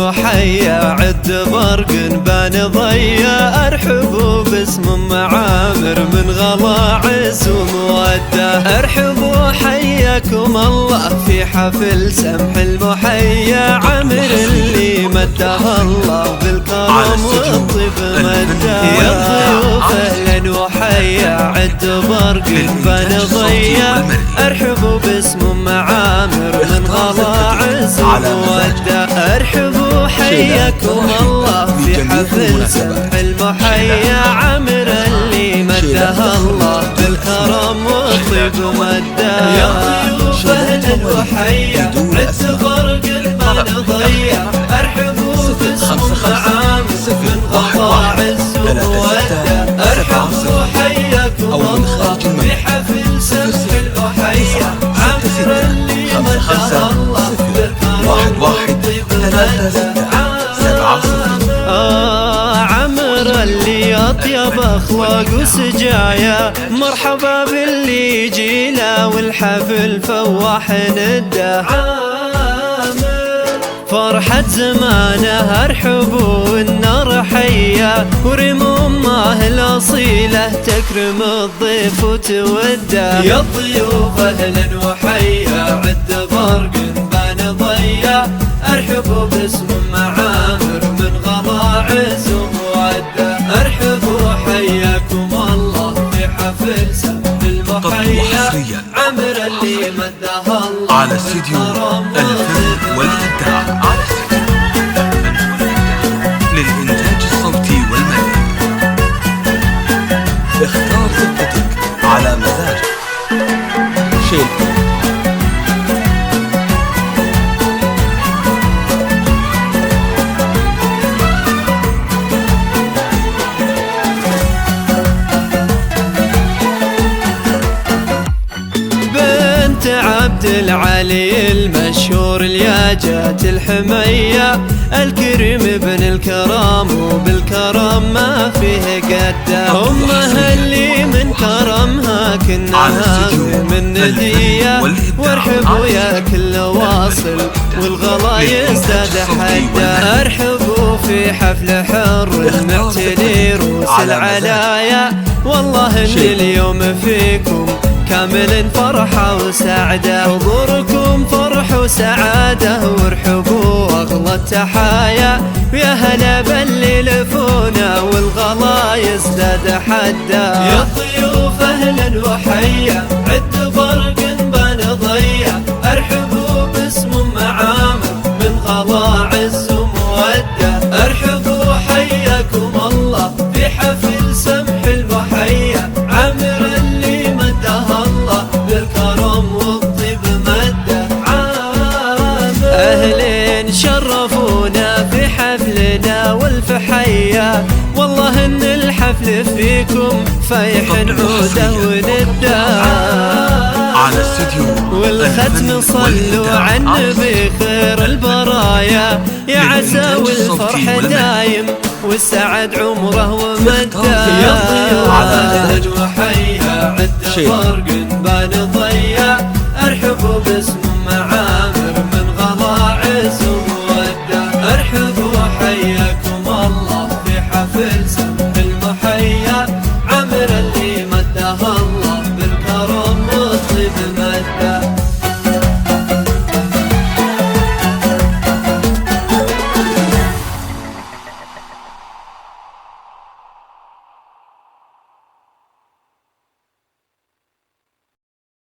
وحيا عد برق بان ضيا ارحبوا باسم معامر من غلا عز وموده. ارحبوا حياكم الله في حفل سمح المحيا عمر اللي مده الله بالكرم والطيب مده. يا ضيوف اهلا وحيا عد برق بان ضيا ارحبوا باسم معامر من غلا عز وموده. ارحبوا حياكم الله في حفل سمح المحيا عمر اللي مده الله بالكرم والطيب مده. يا ضيوف اهلا وحيا عد برق بان ضيا ارحبوا باسم معامر من غلا عز وموده. ارحبوا حياكم الله في حفل سمح المحيا عمر اللي مده الله بالكرم والطيب مده. عمر اللي اطيب اخلاق وسجايا مرحبا باللي يجينا والحفل فواح نده. فرحة زمانه ارحبوا النار حيا ورم امه الاصيله تكرم الضيف وتوده. يا الضيوف اهلا وحيا عد برق بان ضيا ارحبوا باسم معامر من غلا عز وموده. ارحبوا حياكم الله في حفل سمح المحيا عمر اللي مده الله على استديو الفن والإبداع للإنتاج الصوتي والمرئي. اختار خطتك على مزاجك. شيل عبد العلي المشهور الياجات الحمية الكريم ابن الكرام وبالكرم ما فيه قده. امها اللي من كرمها كنها من ندية. وارحبوا يا كل واصل والغلا يزداد حده. ارحبوا في حفل حر معتلي روس العلايا والله ان اليوم فيكم كامل فرحة وسعادة. حضوركم فرح وسعادة وارحبوا أغلى التحايا. ويا هلا باللي لفونا والغلا يزداد حدا. يا الضيوف أهلا وحيا عد برق بان ضيا ارحبوا باسم معامر من غلا عز وموده. ارحبوا حياكم الله في حفل سمح المحيا عمر اللي مده الله بالكرم والطيب مده. اهلين شرفونا في حفلنا والف حيا والله ان الحفل فيكم فايح نعوده ونبدا. على استديو والختم صلوا على النبي خير البرايا يا عسى والفرح دايم والسعد عمره ومده. يا ضيوف اهلا وحيا عد فرق